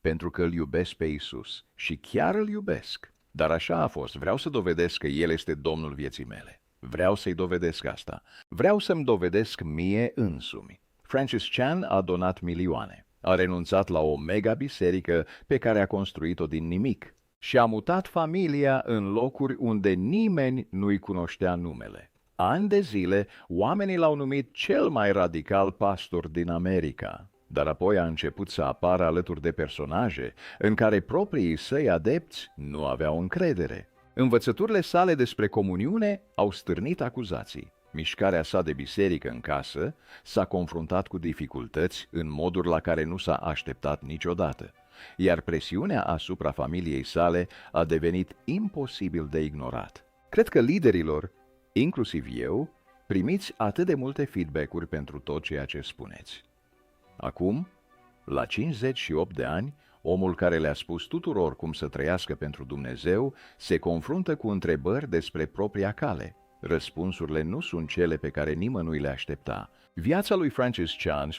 pentru că îl iubesc pe Isus și chiar îl iubesc. Dar așa a fost, vreau să dovedesc că El este Domnul vieții mele. Vreau să-i dovedesc asta. Vreau să-mi dovedesc mie însumi. Francis Chan a donat milioane. A renunțat la o mega biserică pe care a construit-o din nimic și a mutat familia în locuri unde nimeni nu-i cunoștea numele. Ani de zile, oamenii l-au numit cel mai radical pastor din America, dar apoi a început să apară alături de personaje în care proprii săi adepți nu aveau încredere. Învățăturile sale despre comuniune au stârnit acuzații. Mișcarea sa de biserică în casă s-a confruntat cu dificultăți în moduri la care nu s-a așteptat niciodată, iar presiunea asupra familiei sale a devenit imposibil de ignorat. Cred că liderilor, inclusiv eu, primiți atât de multe feedback-uri pentru tot ceea ce spuneți. Acum, la 58 de ani, omul care le-a spus tuturor cum să trăiască pentru Dumnezeu se confruntă cu întrebări despre propria cale. Răspunsurile nu sunt cele pe care nimănui le aștepta. Viața lui Francis Chan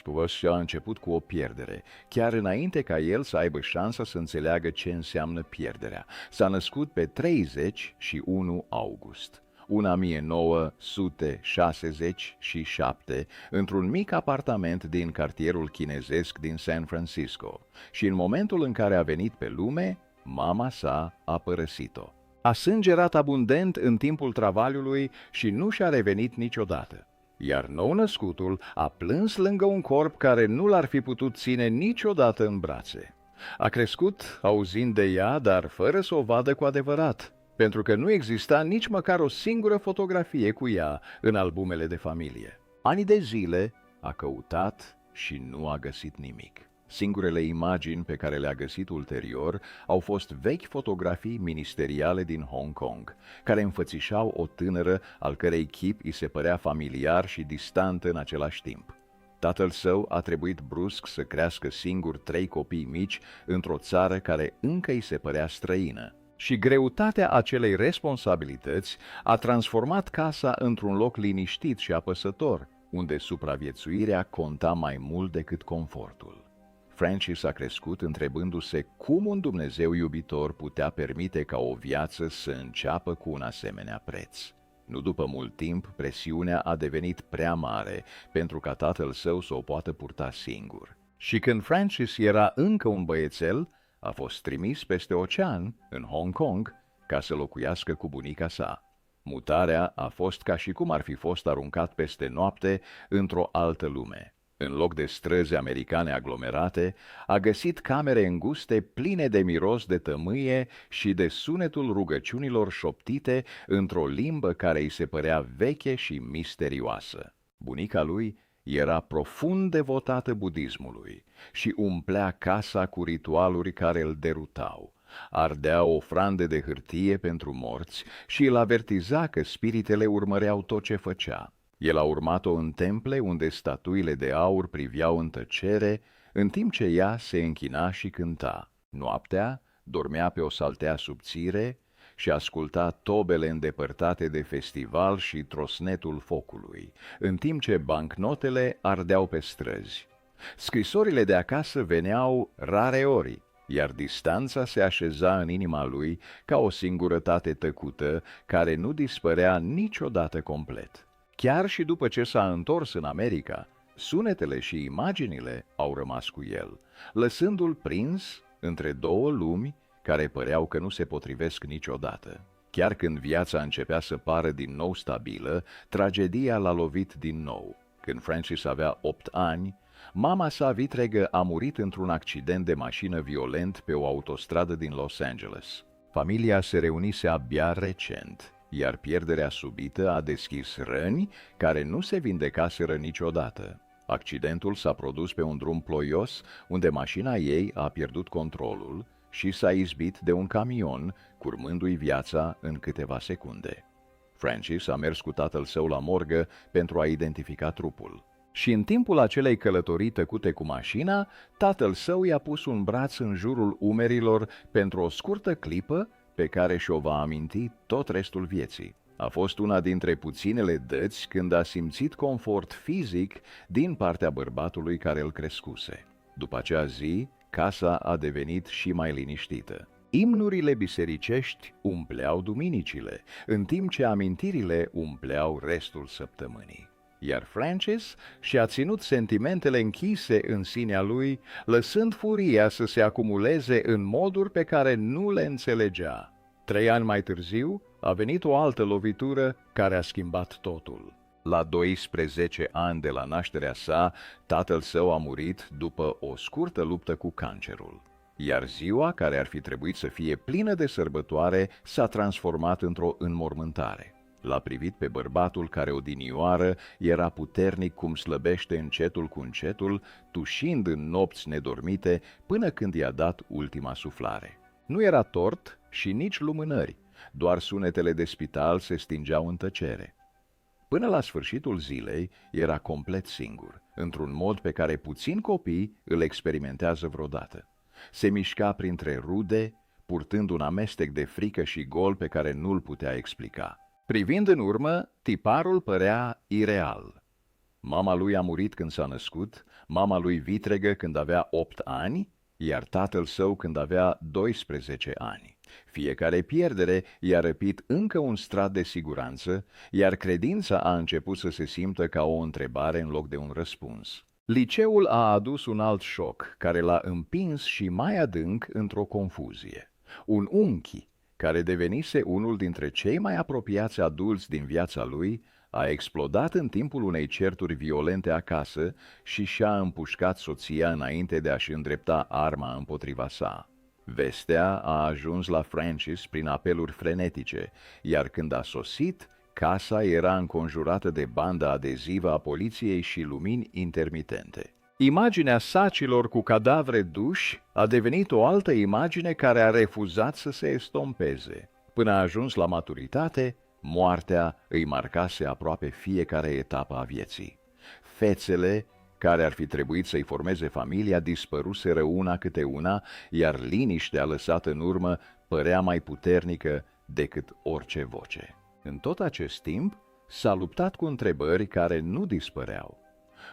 a început cu o pierdere, chiar înainte ca el să aibă șansa să înțeleagă ce înseamnă pierderea. S-a născut pe 31 august. 1967, într-un mic apartament din cartierul chinezesc din San Francisco. Și în momentul în care a venit pe lume, mama sa a părăsit-o. A sângerat abundent în timpul travaliului și nu și-a revenit niciodată. Iar nou-născutul a plâns lângă un corp care nu l-ar fi putut ține niciodată în brațe. A crescut auzind de ea, dar fără să o vadă cu adevărat, pentru că nu exista nici măcar o singură fotografie cu ea în albumele de familie. Ani de zile a căutat și nu a găsit nimic. Singurele imagini pe care le-a găsit ulterior au fost vechi fotografii ministeriale din Hong Kong, care înfățișau o tânără al cărei chip îi se părea familiar și distant în același timp. Tatăl său a trebuit brusc să crească singur 3 copii mici într-o țară care încă îi se părea străină. Și greutatea acelei responsabilități a transformat casa într-un loc liniștit și apăsător, unde supraviețuirea conta mai mult decât confortul. Francis a crescut întrebându-se cum un Dumnezeu iubitor putea permite ca o viață să înceapă cu un asemenea preț. Nu după mult timp, presiunea a devenit prea mare pentru ca tatăl său să o poată purta singur. Și când Francis era încă un băiețel, a fost trimis peste ocean, în Hong Kong, ca să locuiască cu bunica sa. Mutarea a fost ca și cum ar fi fost aruncat peste noapte într-o altă lume. În loc de străzi americane aglomerate, a găsit camere înguste pline de miros de tămâie și de sunetul rugăciunilor șoptite într-o limbă care îi se părea veche și misterioasă. Bunica lui era profund devotată budismului și umplea casa cu ritualuri care îl derutau. Ardea ofrande de hârtie pentru morți și îl avertiza că spiritele urmăreau tot ce făcea. El a urmat-o în temple unde statuile de aur priveau în tăcere, în timp ce ea se închina și cânta. Noaptea dormea pe o saltea subțire și asculta tobele îndepărtate de festival și trosnetul focului, în timp ce bancnotele ardeau pe străzi. Scrisorile de acasă veneau rare ori, iar distanța se așeza în inima lui ca o singurătate tăcută care nu dispărea niciodată complet. Chiar și după ce s-a întors în America, sunetele și imaginile au rămas cu el, lăsându-l prins între două lumi care păreau că nu se potrivesc niciodată. Chiar când viața începea să pară din nou stabilă, tragedia l-a lovit din nou. Când Francis avea 8 ani, mama sa vitregă a murit într-un accident de mașină violent pe o autostradă din Los Angeles. Familia se reunise abia recent, iar pierderea subită a deschis răni care nu se vindecaseră niciodată. Accidentul s-a produs pe un drum ploios, unde mașina ei a pierdut controlul și s-a izbit de un camion, curmându-i viața în câteva secunde. Francis a mers cu tatăl său la morgă pentru a identifica trupul. Și în timpul acelei călătorii tăcute cu mașina, tatăl său i-a pus un braț în jurul umerilor pentru o scurtă clipă pe care și-o va aminti tot restul vieții. A fost una dintre puținele dăți când a simțit confort fizic din partea bărbatului care îl crescuse. După acea zi, casa a devenit și mai liniștită. Imnurile bisericești umpleau duminicile, în timp ce amintirile umpleau restul săptămânii. Iar Francis și-a ținut sentimentele închise în sinea lui, lăsând furia să se acumuleze în moduri pe care nu le înțelegea. 3 ani mai târziu a venit o altă lovitură care a schimbat totul. La 12 ani de la nașterea sa, tatăl său a murit după o scurtă luptă cu cancerul. Iar ziua, care ar fi trebuit să fie plină de sărbătoare, s-a transformat într-o înmormântare. L-a privit pe bărbatul care odinioară era puternic cum slăbește încetul cu încetul, tușind în nopți nedormite până când i-a dat ultima suflare. Nu era tort și nici lumânări, doar sunetele de spital se stingeau în tăcere. Până la sfârșitul zilei era complet singur, într-un mod pe care puțini copii îl experimentează vreodată. Se mișca printre rude, purtând un amestec de frică și gol pe care nu-l putea explica. Privind în urmă, tiparul părea ireal. Mama lui a murit când s-a născut, mama lui vitregă când avea 8 ani, iar tatăl său când avea 12 ani. Fiecare pierdere i-a răpit încă un strat de siguranță, iar credința a început să se simtă ca o întrebare în loc de un răspuns. Liceul a adus un alt șoc, care l-a împins și mai adânc într-o confuzie. Un unchi, care devenise unul dintre cei mai apropiați adulți din viața lui, a explodat în timpul unei certuri violente acasă și și-a împușcat soția înainte de a-și îndrepta arma împotriva sa. Vestea a ajuns la Francis prin apeluri frenetice, iar când a sosit, casa era înconjurată de banda adezivă a poliției și lumini intermitente. Imaginea sacilor cu cadavre duși a devenit o altă imagine care a refuzat să se estompeze. Până a ajuns la maturitate, moartea îi marcase aproape fiecare etapă a vieții. Fețele care ar fi trebuit să-i formeze familia dispăruseră una câte una, iar liniștea lăsată în urmă părea mai puternică decât orice voce. În tot acest timp, s-a luptat cu întrebări care nu dispăreau.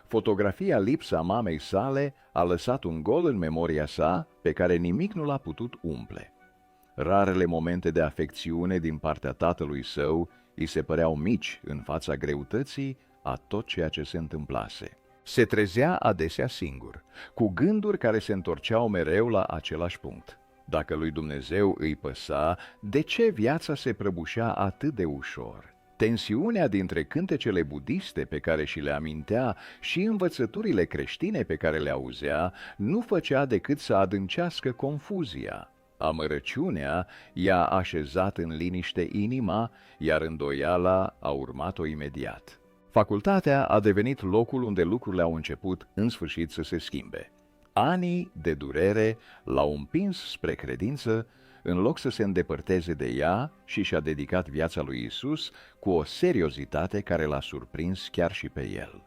Fotografia lipsa mamei sale a lăsat un gol în memoria sa pe care nimic nu l-a putut umple. Rarele momente de afecțiune din partea tatălui său îi se păreau mici în fața greutății a tot ceea ce se întâmplase. Se trezea adesea singur, cu gânduri care se întorceau mereu la același punct. Dacă lui Dumnezeu îi păsa, de ce viața se prăbușea atât de ușor? Tensiunea dintre cântecele budiste pe care și le amintea și învățăturile creștine pe care le auzea nu făcea decât să adâncească confuzia. Amărăciunea i-a așezat în liniște inima, iar îndoiala a urmat-o imediat. Facultatea a devenit locul unde lucrurile au început în sfârșit să se schimbe. Anii de durere l-au împins spre credință, în loc să se îndepărteze de ea, și și-a dedicat viața lui Isus cu o seriozitate care l-a surprins chiar și pe el.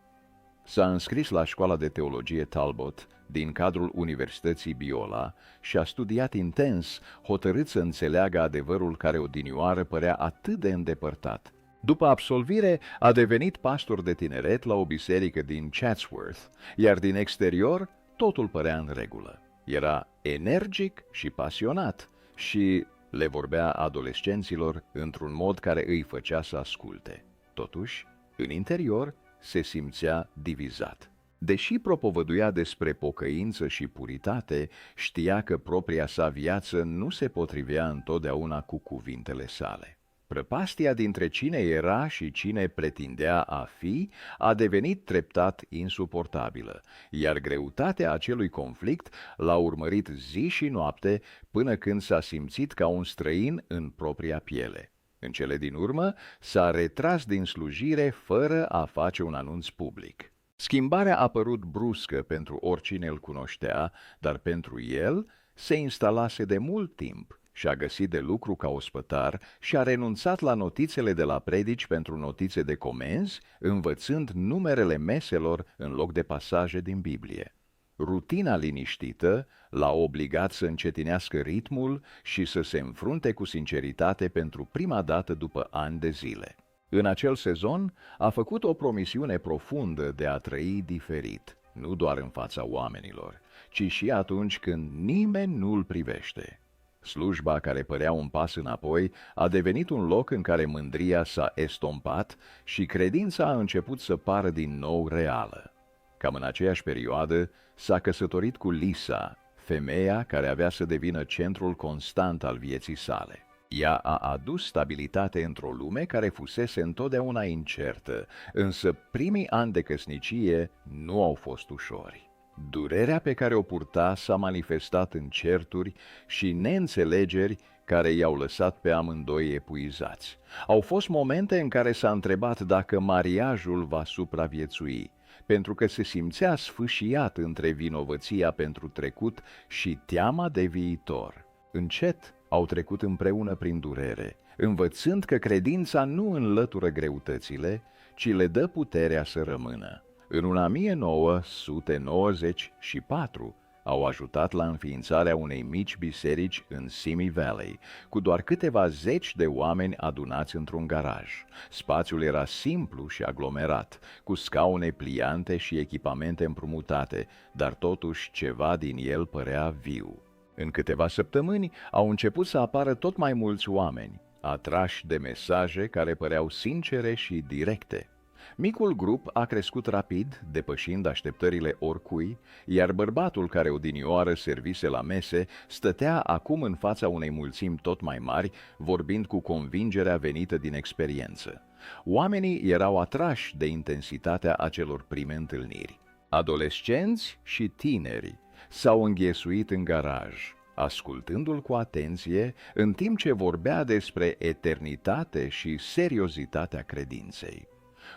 S-a înscris la școala de teologie Talbot din cadrul Universității Biola și a studiat intens, hotărât să înțeleagă adevărul care odinioară părea atât de îndepărtat. După absolvire, a devenit pastor de tineret la o biserică din Chatsworth, iar din exterior totul părea în regulă. Era energic și pasionat și le vorbea adolescenților într-un mod care îi făcea să asculte. Totuși, în interior se simțea divizat. Deși propovăduia despre pocăință și puritate, știa că propria sa viață nu se potrivea întotdeauna cu cuvintele sale. Prăpastia dintre cine era și cine pretindea a fi a devenit treptat insuportabilă, iar greutatea acelui conflict l-a urmărit zi și noapte până când s-a simțit ca un străin în propria piele. În cele din urmă, s-a retras din slujire fără a face un anunț public. Schimbarea a părut bruscă pentru oricine îl cunoștea, dar pentru el se instalase de mult timp și-a găsit de lucru ca ospătar și a renunțat la notițele de la predici pentru notițe de comenzi, învățând numerele meselor în loc de pasaje din Biblie. Rutina liniștită l-a obligat să încetinească ritmul și să se înfrunte cu sinceritate pentru prima dată după ani de zile. În acel sezon a făcut o promisiune profundă de a trăi diferit, nu doar în fața oamenilor, ci și atunci când nimeni nu-l privește. Slujba, care părea un pas înapoi, a devenit un loc în care mândria s-a estompat și credința a început să pară din nou reală. Cam în aceeași perioadă s-a căsătorit cu Lisa, femeia care avea să devină centrul constant al vieții sale. Ea a adus stabilitate într-o lume care fusese întotdeauna incertă, însă primii ani de căsnicie nu au fost ușori. Durerea pe care o purta s-a manifestat în certuri și neînțelegeri care i-au lăsat pe amândoi epuizați. Au fost momente în care s-a întrebat dacă mariajul va supraviețui, pentru că se simțea sfâșiat între vinovăția pentru trecut și teama de viitor. Încet au trecut împreună prin durere, învățând că credința nu înlătură greutățile, ci le dă puterea să rămână. În 1994 au ajutat la înființarea unei mici biserici în Simi Valley, cu doar câteva zeci de oameni adunați într-un garaj. Spațiul era simplu și aglomerat, cu scaune pliante și echipamente împrumutate, dar totuși ceva din el părea viu. În câteva săptămâni au început să apară tot mai mulți oameni, atrași de mesaje care păreau sincere și directe. Micul grup a crescut rapid, depășind așteptările oricui, iar bărbatul care odinioară servise la mese stătea acum în fața unei mulțimi tot mai mari, vorbind cu convingerea venită din experiență. Oamenii erau atrași de intensitatea acelor prime întâlniri. Adolescenți și tineri s-au înghesuit în garaj, ascultându-l cu atenție, în timp ce vorbea despre eternitate și seriozitatea credinței.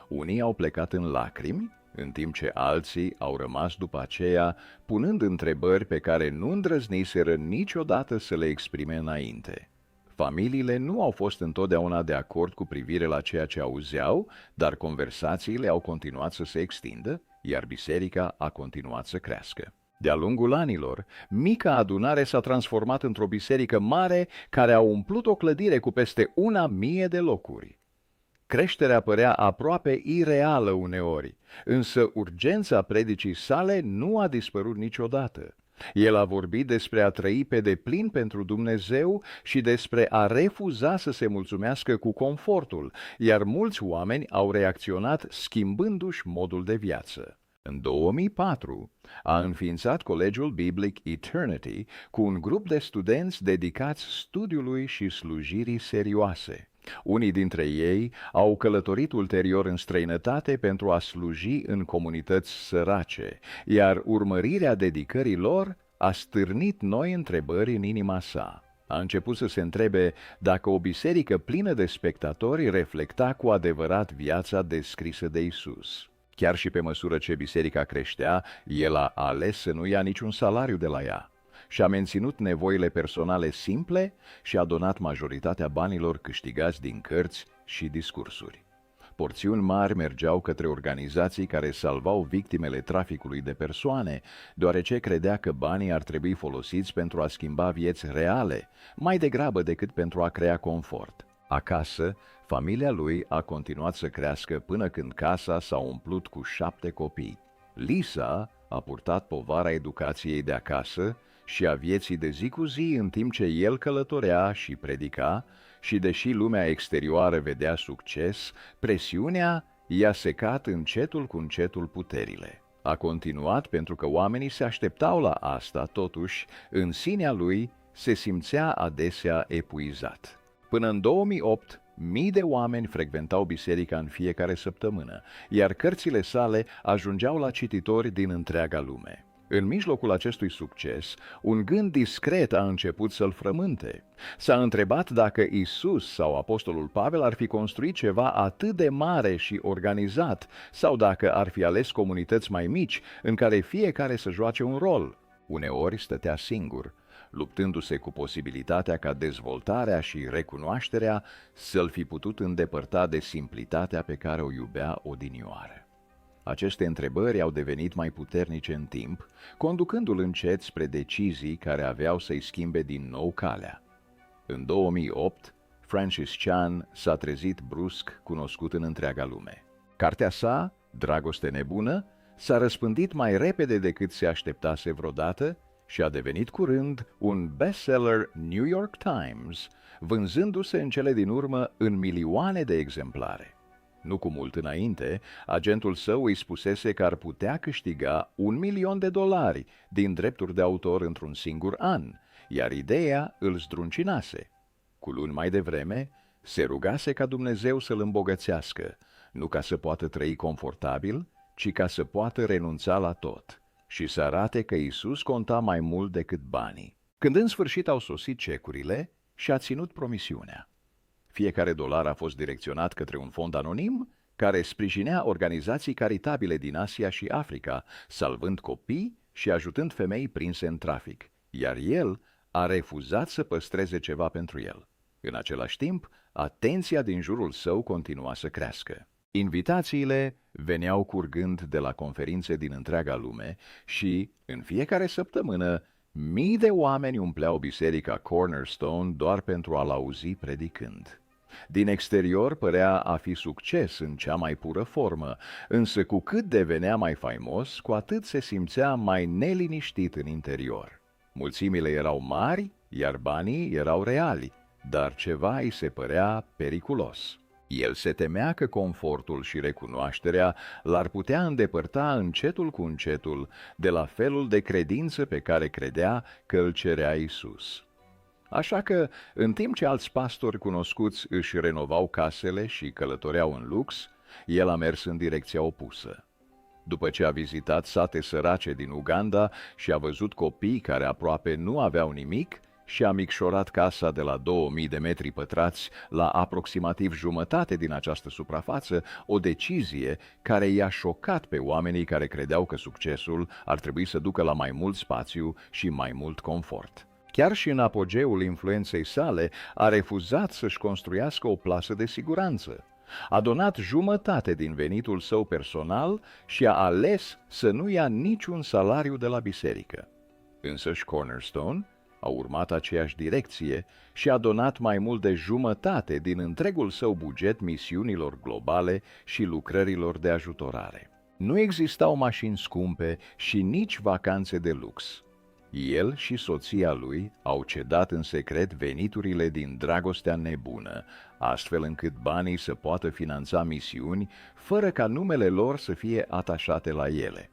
Unii au plecat în lacrimi, în timp ce alții au rămas după aceea, punând întrebări pe care nu îndrăzniseră niciodată să le exprime înainte. Familiile nu au fost întotdeauna de acord cu privire la ceea ce auzeau, dar conversațiile au continuat să se extindă, iar biserica a continuat să crească. De-a lungul anilor, mica adunare s-a transformat într-o biserică mare care a umplut o clădire cu peste 1.000 de locuri. Creșterea părea aproape ireală uneori, însă urgența predicii sale nu a dispărut niciodată. El a vorbit despre a trăi pe deplin pentru Dumnezeu și despre a refuza să se mulțumească cu confortul, iar mulți oameni au reacționat schimbându-și modul de viață. În 2004 a înființat Colegiul Biblic Eternity cu un grup de studenți dedicați studiului și slujirii serioase. Unii dintre ei au călătorit ulterior în străinătate pentru a sluji în comunități sărace, iar urmărirea dedicării lor a stârnit noi întrebări în inima sa. A început să se întrebe dacă o biserică plină de spectatori reflecta cu adevărat viața descrisă de Isus. Chiar și pe măsură ce biserica creștea, el a ales să nu ia niciun salariu de la ea. Și-a menținut nevoile personale simple și a donat majoritatea banilor câștigați din cărți și discursuri. Porțiuni mari mergeau către organizații care salvau victimele traficului de persoane, deoarece credea că banii ar trebui folosiți pentru a schimba vieți reale, mai degrabă decât pentru a crea confort. Acasă, familia lui a continuat să crească până când casa s-a umplut cu 7 copii. Lisa a purtat povara educației de acasă și a vieții de zi cu zi în timp ce el călătorea și predica, și deși lumea exterioară vedea succes, presiunea i-a secat încetul cu încetul puterile. A continuat pentru că oamenii se așteptau la asta, totuși, în sinea lui se simțea adesea epuizat. Până în 2008, mii de oameni frecventau biserica în fiecare săptămână, iar cărțile sale ajungeau la cititori din întreaga lume. În mijlocul acestui succes, un gând discret a început să-l frământe. S-a întrebat dacă Isus sau apostolul Pavel ar fi construit ceva atât de mare și organizat, sau dacă ar fi ales comunități mai mici, în care fiecare să joace un rol. Uneori stătea singur, luptându-se cu posibilitatea ca dezvoltarea și recunoașterea să-l fi putut îndepărta de simplitatea pe care o iubea odinioară. Aceste întrebări au devenit mai puternice în timp, conducându-l încet spre decizii care aveau să-i schimbe din nou calea. În 2008, Francis Chan s-a trezit brusc cunoscut în întreaga lume. Cartea sa, Dragoste nebună, s-a răspândit mai repede decât se așteptase vreodată și a devenit curând un bestseller New York Times, vânzându-se în cele din urmă în milioane de exemplare. Nu cu mult înainte, agentul său îi spusese că ar putea câștiga $1.000.000 din drepturi de autor într-un singur an, iar ideea îl zdruncinase. Cu luni mai devreme, se rugase ca Dumnezeu să-l îmbogățească, nu ca să poată trăi confortabil, ci ca să poată renunța la tot și să arate că Iisus conta mai mult decât banii. Când în sfârșit au sosit cecurile, și-a ținut promisiunea. Fiecare dolar a fost direcționat către un fond anonim care sprijinea organizații caritabile din Asia și Africa, salvând copii și ajutând femei prinse în trafic, iar el a refuzat să păstreze ceva pentru el. În același timp, atenția din jurul său continua să crească. Invitațiile veneau curgând de la conferințe din întreaga lume și, în fiecare săptămână, mii de oameni umpleau biserica Cornerstone doar pentru a-l auzi predicând. Din exterior părea a fi succes în cea mai pură formă, însă cu cât devenea mai faimos, cu atât se simțea mai neliniștit în interior. Mulțimile erau mari, iar banii erau reali, dar ceva îi se părea periculos. El se temea că confortul și recunoașterea l-ar putea îndepărta încetul cu încetul de la felul de credință pe care credea că îl cerea Iisus. Așa că, în timp ce alți pastori cunoscuți își renovau casele și călătoreau în lux, el a mers în direcția opusă. După ce a vizitat sate sărace din Uganda și a văzut copii care aproape nu aveau nimic, și-a micșorat casa de la 2000 de metri pătrați la aproximativ jumătate din această suprafață, o decizie care i-a șocat pe oamenii care credeau că succesul ar trebui să ducă la mai mult spațiu și mai mult confort. Chiar și în apogeul influenței sale, a refuzat să-și construiască o plasă de siguranță. A donat jumătate din venitul său personal și a ales să nu ia niciun salariu de la biserică. Însăși Cornerstone a urmat aceeași direcție și a donat mai mult de jumătate din întregul său buget misiunilor globale și lucrărilor de ajutorare. Nu existau mașini scumpe și nici vacanțe de lux. El și soția lui au cedat în secret veniturile din dragostea nebună, astfel încât banii să poată finanța misiuni fără ca numele lor să fie atașate la ele.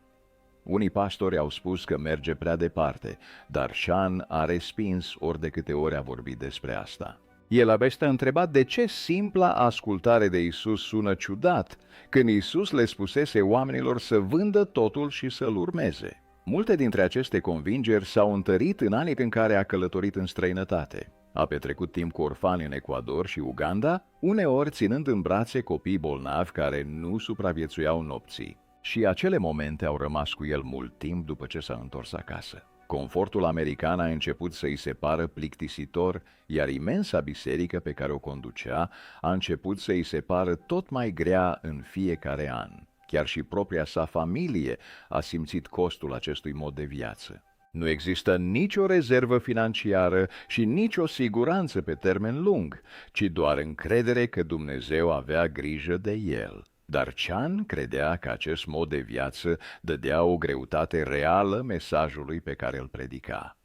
Unii pastori au spus că merge prea departe, dar Sean a respins ori de câte ori a vorbit despre asta. El abia s-a întrebat de ce simpla ascultare de Iisus sună ciudat, când Iisus le spusese oamenilor să vândă totul și să-L urmeze. Multe dintre aceste convingeri s-au întărit în anii în care a călătorit în străinătate. A petrecut timp cu orfani în Ecuador și Uganda, uneori ținând în brațe copii bolnavi care nu supraviețuiau nopții. Și acele momente au rămas cu el mult timp după ce s-a întors acasă. Confortul american a început să-i se pară plictisitor, iar imensa biserică pe care o conducea a început să-i se pară tot mai grea în fiecare an. Chiar și propria sa familie a simțit costul acestui mod de viață. Nu există nicio rezervă financiară și nicio siguranță pe termen lung, ci doar încredere că Dumnezeu avea grijă de el. Dar Chan credea că acest mod de viață dădea o greutate reală mesajului pe care îl predica.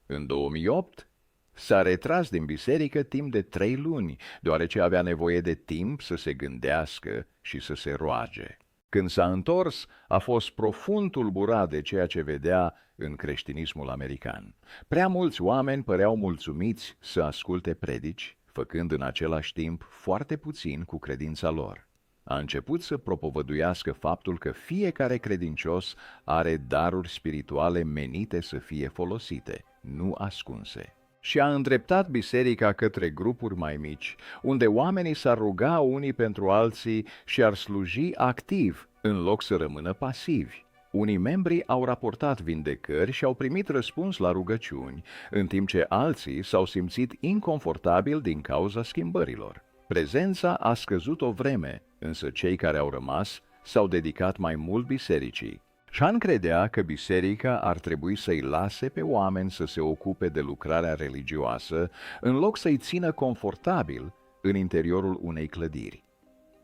În 2008 s-a retras din biserică timp de 3 luni, deoarece avea nevoie de timp să se gândească și să se roage. Când s-a întors, a fost profund tulburat de ceea ce vedea în creștinismul american. Prea mulți oameni păreau mulțumiți să asculte predici, făcând în același timp foarte puțin cu credința lor. A început să propovăduiască faptul că fiecare credincios are daruri spirituale menite să fie folosite, nu ascunse. Și a îndreptat biserica către grupuri mai mici, unde oamenii s-ar ruga unii pentru alții și ar sluji activ, în loc să rămână pasivi. Unii membri au raportat vindecări și au primit răspuns la rugăciuni, în timp ce alții s-au simțit inconfortabil din cauza schimbărilor. Prezența a scăzut o vreme, însă cei care au rămas s-au dedicat mai mult bisericii. Sean credea că biserica ar trebui să-i lase pe oameni să se ocupe de lucrarea religioasă, în loc să-i țină confortabil în interiorul unei clădiri.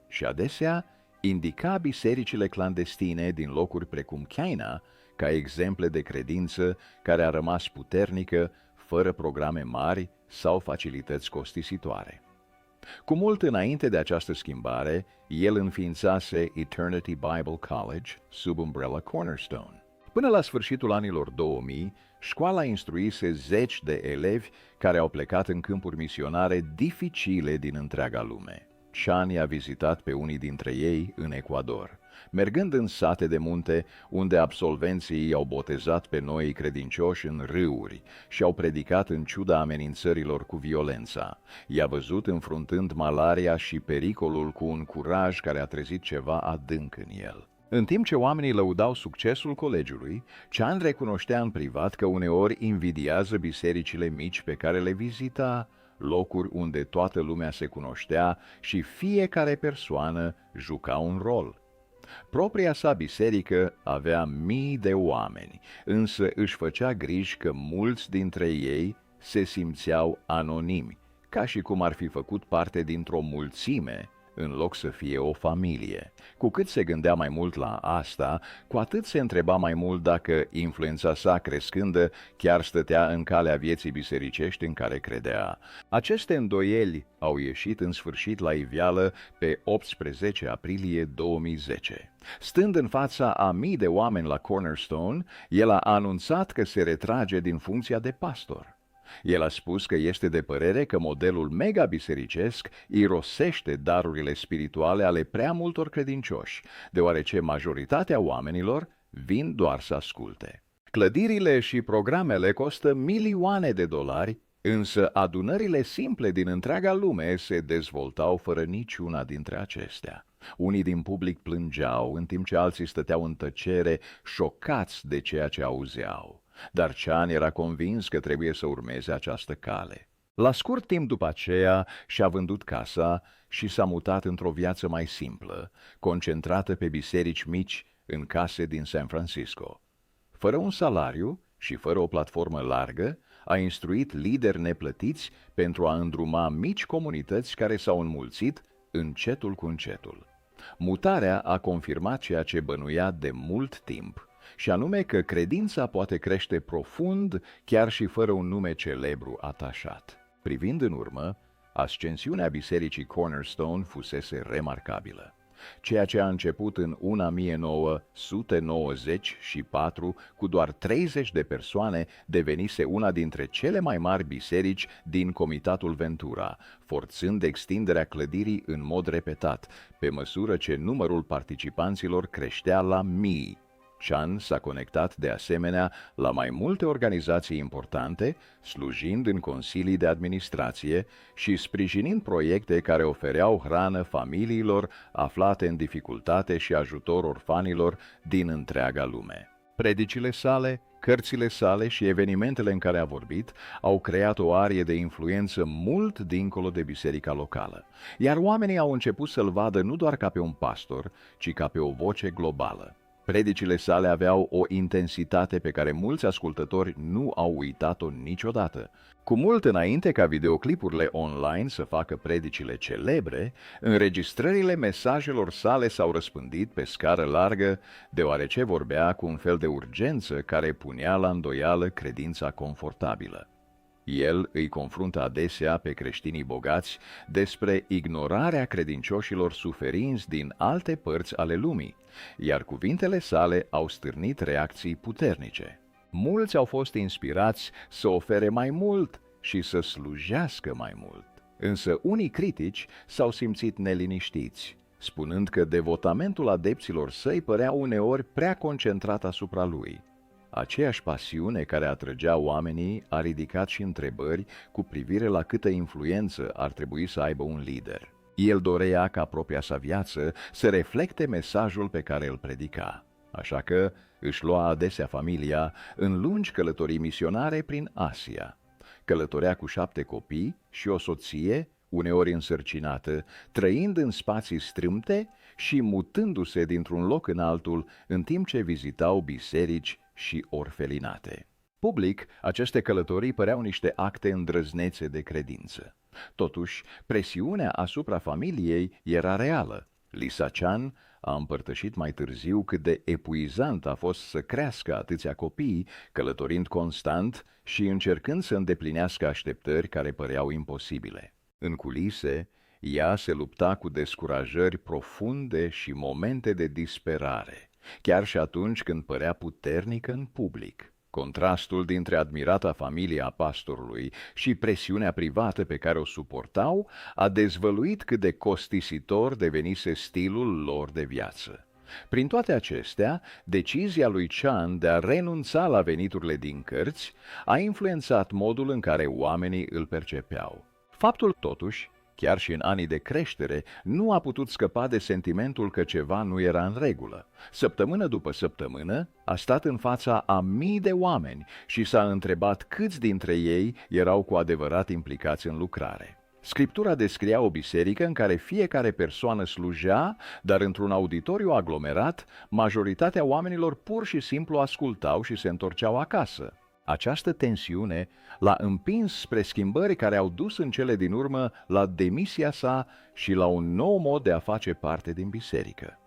Și adesea, indica bisericile clandestine din locuri precum China ca exemple de credință care a rămas puternică, fără programe mari sau facilități costisitoare. Cu mult înainte de această schimbare, el înființase Eternity Bible College sub umbrela Cornerstone. Până la sfârșitul anilor 2000, școala instruise zeci de elevi care au plecat în câmpuri misionare dificile din întreaga lume. Chan i-a vizitat pe unii dintre ei în Ecuador, mergând în sate de munte unde absolvenții i-au botezat pe noi credincioși în râuri și au predicat în ciuda amenințărilor cu violența. I-a văzut înfruntând malaria și pericolul cu un curaj care a trezit ceva adânc în el. În timp ce oamenii lăudau succesul colegiului, Chan recunoștea în privat că uneori invidiază bisericile mici pe care le vizita, locuri unde toată lumea se cunoștea și fiecare persoană juca un rol. Propria sa biserică avea mii de oameni, însă își făcea griji că mulți dintre ei se simțeau anonimi, ca și cum ar fi făcut parte dintr-o mulțime, în loc să fie o familie. Cu cât se gândea mai mult la asta, cu atât se întreba mai mult dacă influența sa crescândă chiar stătea în calea vieții bisericești în care credea. Aceste îndoieli au ieșit în sfârșit la iveală pe 18 aprilie 2010. Stând în fața a mii de oameni la Cornerstone, el a anunțat că se retrage din funcția de pastor. El a spus că este de părere că modelul mega-bisericesc irosește darurile spirituale ale prea multor credincioși, deoarece majoritatea oamenilor vin doar să asculte. Clădirile și programele costă milioane de dolari, însă adunările simple din întreaga lume se dezvoltau fără niciuna dintre acestea. Unii din public plângeau, în timp ce alții stăteau în tăcere, șocați de ceea ce auzeau. Dar Chan era convins că trebuie să urmeze această cale. La scurt timp după aceea și-a vândut casa și s-a mutat într-o viață mai simplă, concentrată pe biserici mici în case din San Francisco. Fără un salariu și fără o platformă largă, a instruit lideri neplătiți pentru a îndruma mici comunități care s-au înmulțit încetul cu încetul. Mutarea a confirmat ceea ce bănuia de mult timp, și anume că credința poate crește profund chiar și fără un nume celebru atașat. Privind în urmă, ascensiunea bisericii Cornerstone fusese remarcabilă. Ceea ce a început în 1994 cu doar 30 de persoane devenise una dintre cele mai mari biserici din Comitatul Ventura, forțând extinderea clădirii în mod repetat, pe măsură ce numărul participanților creștea la mii. Chan s-a conectat de asemenea la mai multe organizații importante, slujind în consilii de administrație și sprijinind proiecte care ofereau hrană familiilor aflate în dificultate și ajutor orfanilor din întreaga lume. Predicile sale, cărțile sale și evenimentele în care a vorbit au creat o arie de influență mult dincolo de biserica locală, iar oamenii au început să-l vadă nu doar ca pe un pastor, ci ca pe o voce globală. Predicile sale aveau o intensitate pe care mulți ascultători nu au uitat-o niciodată. Cu mult înainte ca videoclipurile online să facă predicile celebre, înregistrările mesajelor sale s-au răspândit pe scară largă, deoarece vorbea cu un fel de urgență care punea la îndoială credința confortabilă. El îi confruntă adesea pe creștinii bogați despre ignorarea credincioșilor suferinți din alte părți ale lumii, iar cuvintele sale au stârnit reacții puternice. Mulți au fost inspirați să ofere mai mult și să slujească mai mult. Însă unii critici s-au simțit neliniștiți, spunând că devotamentul adepților săi părea uneori prea concentrat asupra lui. Aceeași pasiune care atrăgea oamenii a ridicat și întrebări cu privire la câtă influență ar trebui să aibă un lider. El dorea ca propria sa viață să reflecte mesajul pe care îl predica, așa că își lua adesea familia în lungi călătorii misionare prin Asia. Călătorea cu 7 copii și o soție, uneori însărcinată, trăind în spații strâmte și mutându-se dintr-un loc în altul în timp ce vizitau biserici și orfelinate. Public, aceste călătorii păreau niște acte îndrăznețe de credință. Totuși, presiunea asupra familiei era reală. Lisa Chan a împărtășit mai târziu cât de epuizant a fost să crească atâția copii, călătorind constant și încercând să îndeplinească așteptări care păreau imposibile. În culise, ea se lupta cu descurajări profunde și momente de disperare, chiar și atunci când părea puternică în public. Contrastul dintre admirata familie a pastorului și presiunea privată pe care o suportau a dezvăluit cât de costisitor devenise stilul lor de viață. Prin toate acestea, decizia lui Chan de a renunța la veniturile din cărți a influențat modul în care oamenii îl percepeau. Faptul, totuși, chiar și în anii de creștere, nu a putut scăpa de sentimentul că ceva nu era în regulă. Săptămână după săptămână a stat în fața a mii de oameni și s-a întrebat câți dintre ei erau cu adevărat implicați în lucrare. Scriptura descria o biserică în care fiecare persoană slujea, dar într-un auditoriu aglomerat, majoritatea oamenilor pur și simplu ascultau și se întorceau acasă. Această tensiune l-a împins spre schimbări care au dus în cele din urmă la demisia sa și la un nou mod de a face parte din biserică.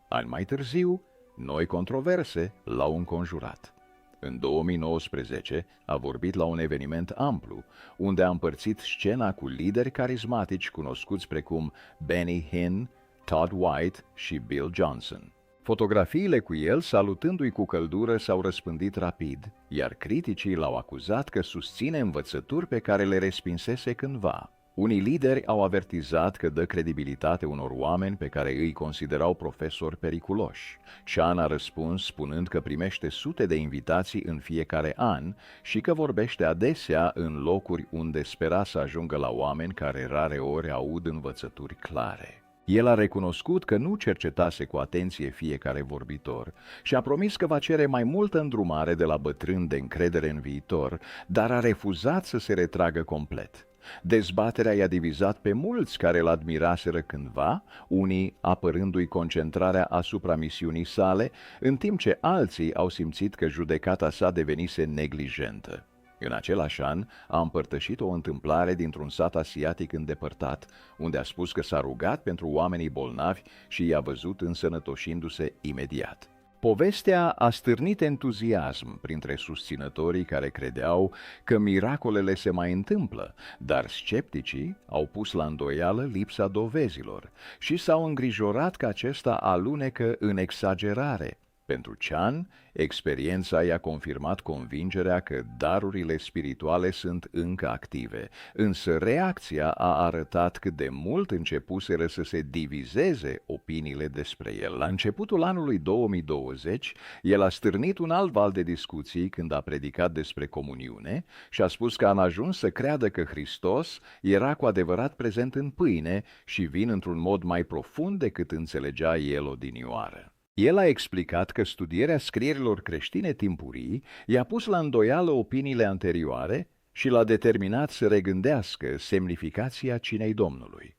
Ani mai târziu, noi controverse l-au înconjurat. În 2019 a vorbit la un eveniment amplu, unde a împărțit scena cu lideri carismatici cunoscuți precum Benny Hinn, Todd White și Bill Johnson. Fotografiile cu el, salutându-i cu căldură, s-au răspândit rapid, iar criticii l-au acuzat că susține învățături pe care le respinsese cândva. Unii lideri au avertizat că dă credibilitate unor oameni pe care îi considerau profesori periculoși. Chan a răspuns spunând că primește sute de invitații în fiecare an și că vorbește adesea în locuri unde spera să ajungă la oameni care rareori aud învățături clare. El a recunoscut că nu cercetase cu atenție fiecare vorbitor și a promis că va cere mai multă îndrumare de la bătrâni de încredere în viitor, dar a refuzat să se retragă complet. Dezbaterea i-a divizat pe mulți care îl admiraseră cândva, unii apărându-i concentrarea asupra misiunii sale, în timp ce alții au simțit că judecata sa devenise neglijentă. În același an, a împărtășit o întâmplare dintr-un sat asiatic îndepărtat, unde a spus că s-a rugat pentru oamenii bolnavi și i-a văzut însănătoșindu-se imediat. Povestea a stârnit entuziasm printre susținătorii care credeau că miracolele se mai întâmplă, dar scepticii au pus la îndoială lipsa dovezilor și s-au îngrijorat că acesta alunecă în exagerare. Pentru Chan, experiența i-a confirmat convingerea că darurile spirituale sunt încă active, însă reacția a arătat cât de mult începuseră să se divizeze opiniile despre el. La începutul anului 2020, el a stârnit un alt val de discuții când a predicat despre comuniune și a spus că a ajuns să creadă că Hristos era cu adevărat prezent în pâine și vin într-un mod mai profund decât înțelegea el odinioară. El a explicat că studierea scrierilor creștine timpurii i-a pus la îndoială opiniile anterioare și l-a determinat să regândească semnificația cinei Domnului.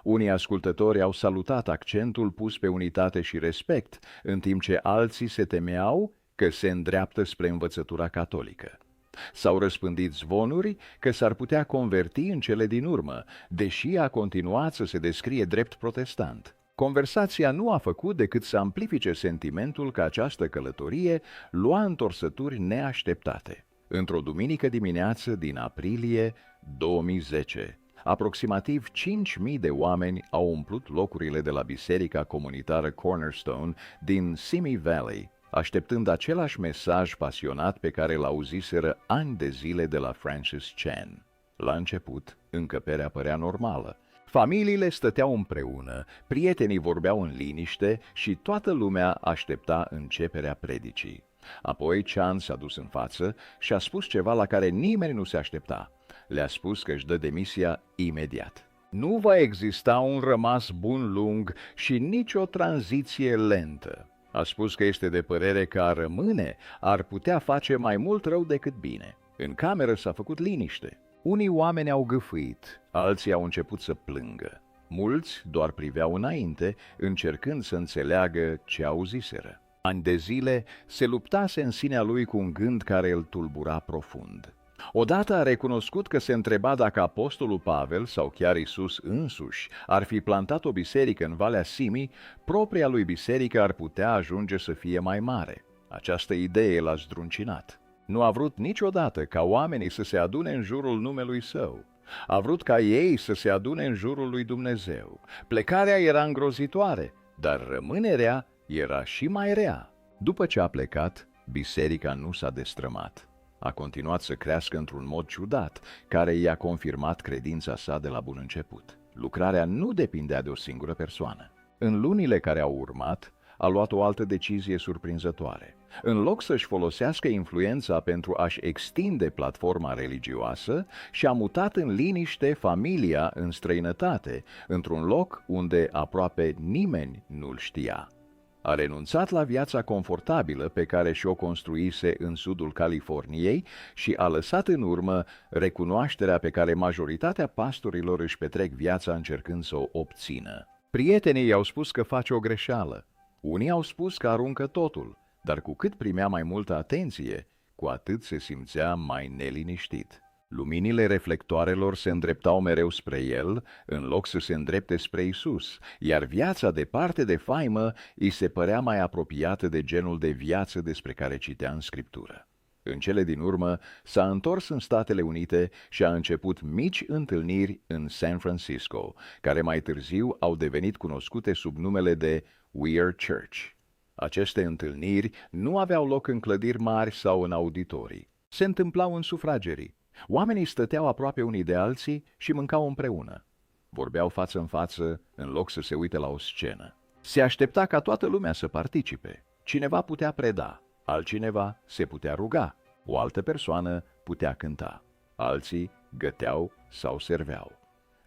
Unii ascultători au salutat accentul pus pe unitate și respect, în timp ce alții se temeau că se îndreaptă spre învățătura catolică. S-au răspândit zvonuri că s-ar putea converti în cele din urmă, deși a continuat să se descrie drept protestant. Conversația nu a făcut decât să amplifice sentimentul că această călătorie lua întorsături neașteptate. Într-o duminică dimineață din aprilie 2010, aproximativ 5.000 de oameni au umplut locurile de la biserica comunitară Cornerstone din Simi Valley, așteptând același mesaj pasionat pe care l-auziseră ani de zile de la Francis Chan. La început, încăperea părea normală. Familiile stăteau împreună, prietenii vorbeau în liniște și toată lumea aștepta începerea predicii. Apoi Chan s-a dus în față și a spus ceva la care nimeni nu se aștepta. Le-a spus că își dă demisia imediat. Nu va exista un rămas bun lung și nicio tranziție lentă. A spus că este de părere că a rămâne ar putea face mai mult rău decât bine. În cameră s-a făcut liniște. Unii oameni au gâfâit, alții au început să plângă. Mulți doar priveau înainte, încercând să înțeleagă ce auziseră. Ani de zile se luptase în sinea lui cu un gând care îl tulbura profund. Odată a recunoscut că se întreba dacă apostolul Pavel sau chiar Isus însuși ar fi plantat o biserică în Valea Simii, propria lui biserică ar putea ajunge să fie mai mare. Această idee l-a zdruncinat. Nu a vrut niciodată ca oamenii să se adune în jurul numelui său. A vrut ca ei să se adune în jurul lui Dumnezeu. Plecarea era îngrozitoare, dar rămânerea era și mai rea. După ce a plecat, biserica nu s-a destrămat. A continuat să crească într-un mod ciudat, care i-a confirmat credința sa de la bun început. Lucrarea nu depindea de o singură persoană. În lunile care au urmat, a luat o altă decizie surprinzătoare. În loc să-și folosească influența pentru a-și extinde platforma religioasă, și-a mutat în liniște familia în străinătate, într-un loc unde aproape nimeni nu-l știa. A renunțat la viața confortabilă pe care și-o construise în sudul Californiei și a lăsat în urmă recunoașterea pe care majoritatea pastorilor își petrec viața încercând să o obțină. Prietenii i-au spus că face o greșeală. Unii au spus că aruncă totul, dar cu cât primea mai multă atenție, cu atât se simțea mai neliniștit. Luminile reflectoarelor se îndreptau mereu spre el, în loc să se îndrepte spre Isus, iar viața departe de faimă îi se părea mai apropiată de genul de viață despre care citea în Scriptură. În cele din urmă, s-a întors în Statele Unite și a început mici întâlniri în San Francisco, care mai târziu au devenit cunoscute sub numele de We Are Church. Aceste întâlniri nu aveau loc în clădiri mari sau în auditorii. Se întâmplau în sufragerii. Oamenii stăteau aproape unii de alții și mâncau împreună. Vorbeau față în față în loc să se uite la o scenă. Se aștepta ca toată lumea să participe. Cineva putea preda, altcineva se putea ruga, o altă persoană putea cânta, alții găteau sau serveau.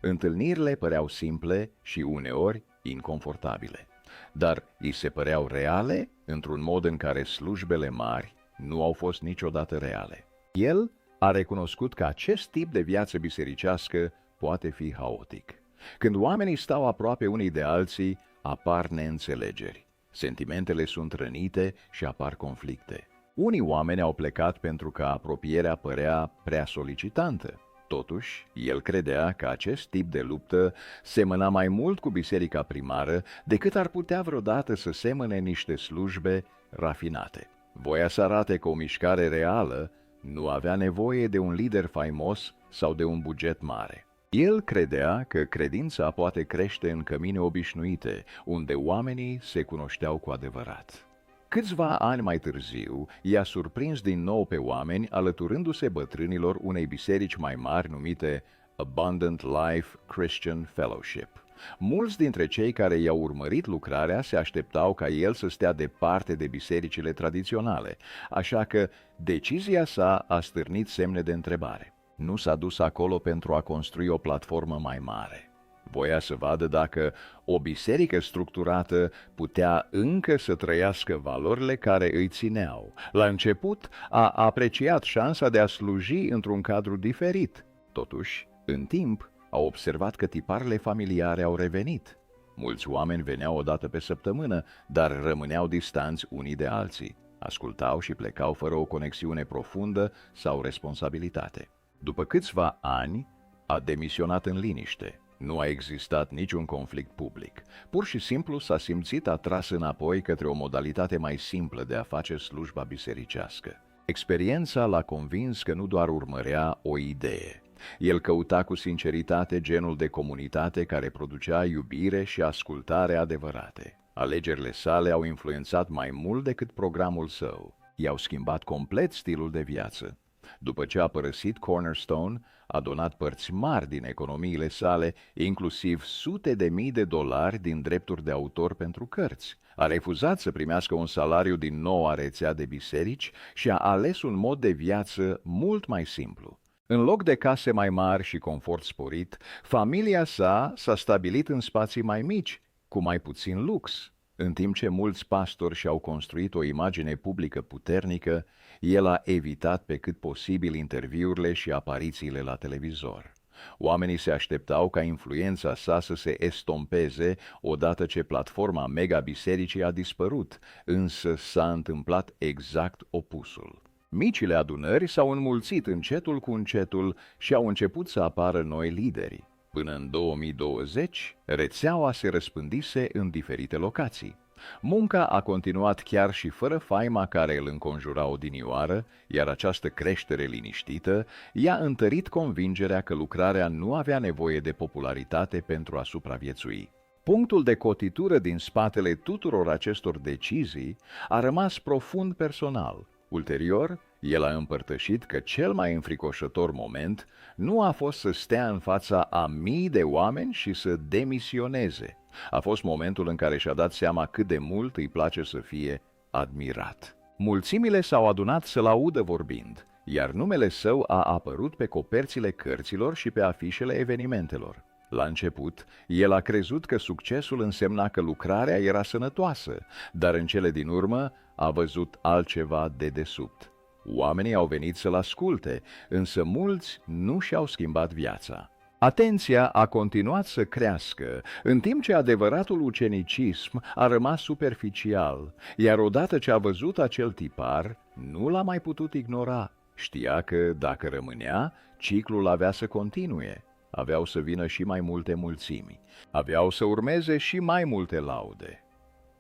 Întâlnirile păreau simple și uneori inconfortabile, dar îi se păreau reale într-un mod în care slujbele mari nu au fost niciodată reale. El a recunoscut că acest tip de viață bisericească poate fi haotic. Când oamenii stau aproape unii de alții, apar neînțelegeri. Sentimentele sunt rănite și apar conflicte. Unii oameni au plecat pentru că apropierea părea prea solicitantă. Totuși, el credea că acest tip de luptă semăna mai mult cu biserica primară decât ar putea vreodată să semăne niște slujbe rafinate. Voia să arate că o mișcare reală nu avea nevoie de un lider faimos sau de un buget mare. El credea că credința poate crește în cămine obișnuite, unde oamenii se cunoșteau cu adevărat. Câțiva ani mai târziu, i-a surprins din nou pe oameni alăturându-se bătrânilor unei biserici mai mari numite Abundant Life Christian Fellowship. Mulți dintre cei care i-au urmărit lucrarea se așteptau ca el să stea departe de bisericile tradiționale, așa că decizia sa a stârnit semne de întrebare. Nu s-a dus acolo pentru a construi o platformă mai mare. Voia să vadă dacă o biserică structurată putea încă să trăiască valorile care îi țineau. La început a apreciat șansa de a sluji într-un cadru diferit. Totuși, în timp, a observat că tiparele familiare au revenit. Mulți oameni veneau o dată pe săptămână, dar rămâneau distanți unii de alții. Ascultau și plecau fără o conexiune profundă sau responsabilitate. După câțiva ani, a demisionat în liniște. Nu a existat niciun conflict public. Pur și simplu s-a simțit atras înapoi către o modalitate mai simplă de a face slujba bisericească. Experiența l-a convins că nu doar urmărea o idee. El căuta cu sinceritate genul de comunitate care producea iubire și ascultare adevărate. Alegerile sale au influențat mai mult decât programul său. I-au schimbat complet stilul de viață. După ce a părăsit Cornerstone, a donat părți mari din economiile sale, inclusiv sute de mii de dolari din drepturi de autor pentru cărți. A refuzat să primească un salariu din noua rețea de biserici și a ales un mod de viață mult mai simplu. În loc de case mai mari și confort sporit, familia sa s-a stabilit în spații mai mici, cu mai puțin lux. În timp ce mulți pastori și-au construit o imagine publică puternică, el a evitat pe cât posibil interviurile și aparițiile la televizor. Oamenii se așteptau ca influența sa să se estompeze odată ce platforma mega-bisericii a dispărut, însă s-a întâmplat exact opusul. Micile adunări s-au înmulțit încetul cu încetul și au început să apară noi lideri. Până în 2020, rețeaua se răspândise în diferite locații. Munca a continuat chiar și fără faima care îl înconjura odinioară, iar această creștere liniștită i-a întărit convingerea că lucrarea nu avea nevoie de popularitate pentru a supraviețui. Punctul de cotitură din spatele tuturor acestor decizii a rămas profund personal. Ulterior, el a împărtășit că cel mai înfricoșător moment nu a fost să stea în fața a mii de oameni și să demisioneze. A fost momentul în care și-a dat seama cât de mult îi place să fie admirat. Mulțimile s-au adunat să-l audă vorbind, iar numele său a apărut pe coperțile cărților și pe afișele evenimentelor. La început, el a crezut că succesul însemna că lucrarea era sănătoasă, dar în cele din urmă a văzut altceva de desubt. Oamenii au venit să-l asculte, însă mulți nu și-au schimbat viața. Atenția a continuat să crească, în timp ce adevăratul ucenicism a rămas superficial, iar odată ce a văzut acel tipar, nu l-a mai putut ignora. Știa că, dacă rămânea, ciclul avea să continue. Aveau să vină și mai multe mulțimi, aveau să urmeze și mai multe laude.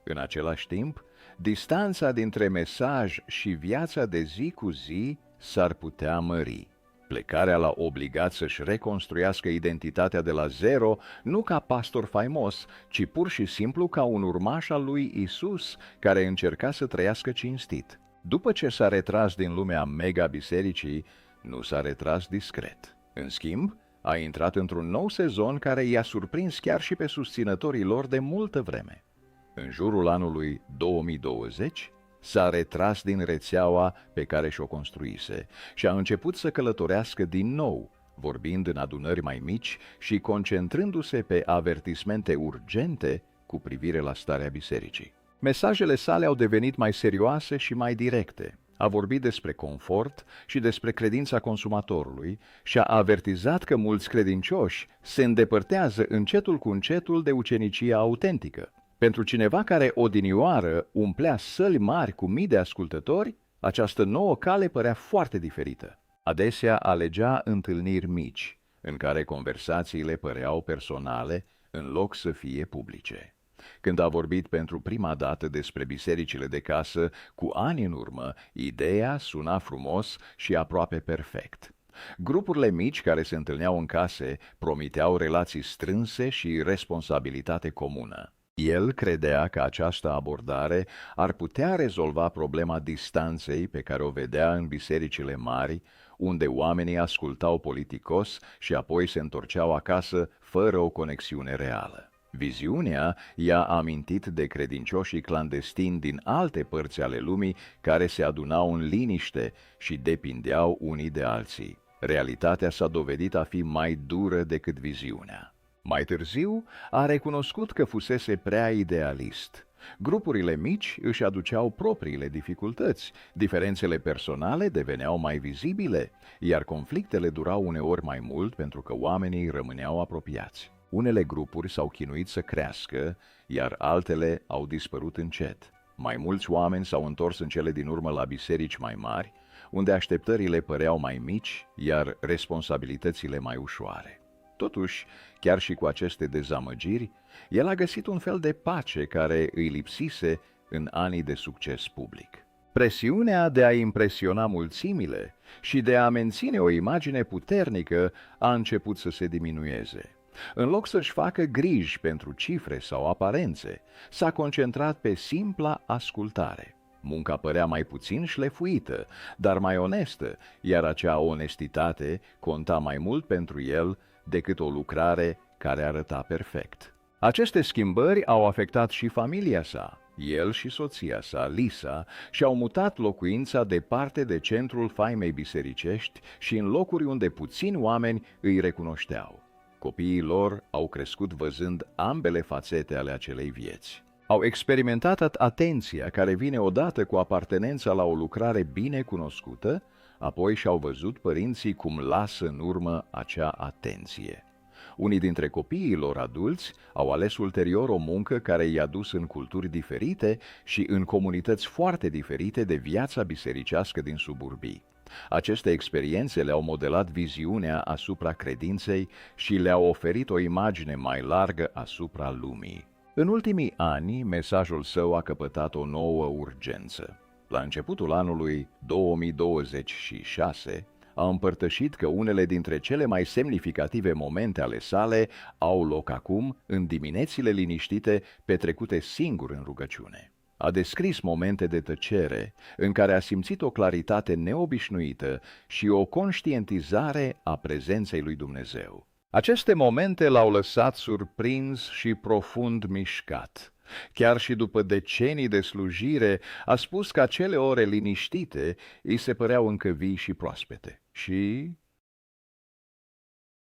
În același timp, distanța dintre mesaj și viața de zi cu zi s-ar putea mări. Plecarea l-a obligat să-și reconstruiască identitatea de la zero, nu ca pastor faimos, ci pur și simplu ca un urmaș al lui Isus, care încerca să trăiască cinstit. După ce s-a retras din lumea mega-bisericii, nu s-a retras discret. În schimb, a intrat într-un nou sezon care i-a surprins chiar și pe susținătorii lor de multă vreme. În jurul anului 2020, s-a retras din rețeaua pe care și-o construise și a început să călătorească din nou, vorbind în adunări mai mici și concentrându-se pe avertismente urgente cu privire la starea bisericii. Mesajele sale au devenit mai serioase și mai directe. A vorbit despre confort și despre credința consumatorului și a avertizat că mulți credincioși se îndepărtează încetul cu încetul de ucenicia autentică. Pentru cineva care odinioară umplea săli mari cu mii de ascultători, această nouă cale părea foarte diferită. Adesea alegea întâlniri mici, în care conversațiile păreau personale în loc să fie publice. Când a vorbit pentru prima dată despre bisericile de casă, cu ani în urmă, ideea suna frumos și aproape perfect. Grupurile mici care se întâlneau în case promiteau relații strânse și responsabilitate comună. El credea că această abordare ar putea rezolva problema distanței pe care o vedea în bisericile mari, unde oamenii ascultau politicos și apoi se întorceau acasă fără o conexiune reală. Viziunea i-a amintit de credincioșii clandestini din alte părți ale lumii care se adunau în liniște și depindeau unii de alții. Realitatea s-a dovedit a fi mai dură decât viziunea. Mai târziu, a recunoscut că fusese prea idealist. Grupurile mici își aduceau propriile dificultăți, diferențele personale deveneau mai vizibile, iar conflictele durau uneori mai mult pentru că oamenii rămâneau apropiați. Unele grupuri s-au chinuit să crească, iar altele au dispărut încet. Mai mulți oameni s-au întors în cele din urmă la biserici mai mari, unde așteptările păreau mai mici, iar responsabilitățile mai ușoare. Totuși, chiar și cu aceste dezamăgiri, el a găsit un fel de pace care îi lipsise în anii de succes public. Presiunea de a impresiona mulțimile și de a menține o imagine puternică a început să se diminueze. În loc să-și facă griji pentru cifre sau aparențe, s-a concentrat pe simpla ascultare. Munca părea mai puțin șlefuită, dar mai onestă, iar acea onestitate conta mai mult pentru el decât o lucrare care arăta perfect. Aceste schimbări au afectat și familia sa. El și soția sa, Lisa, și-au mutat locuința departe de centrul faimei bisericești și în locuri unde puțini oameni îi recunoșteau. Copiii lor au crescut văzând ambele fațete ale acelei vieți. Au experimentat atenția care vine odată cu apartenența la o lucrare bine cunoscută, apoi și-au văzut părinții cum lasă în urmă acea atenție. Unii dintre copiii lor adulți au ales ulterior o muncă care i-a dus în culturi diferite și în comunități foarte diferite de viața bisericească din suburbii. Aceste experiențe le-au modelat viziunea asupra credinței și le-au oferit o imagine mai largă asupra lumii. În ultimii ani, mesajul său a căpătat o nouă urgență. La începutul anului 2026, a împărtășit că unele dintre cele mai semnificative momente ale sale au loc acum, în diminețile liniștite, petrecute singur în rugăciune. A descris momente de tăcere, în care a simțit o claritate neobișnuită și o conștientizare a prezenței lui Dumnezeu. Aceste momente l-au lăsat surprins și profund mișcat. Chiar și după decenii de slujire, a spus că acele ore liniștite îi se păreau încă vii și proaspete. Și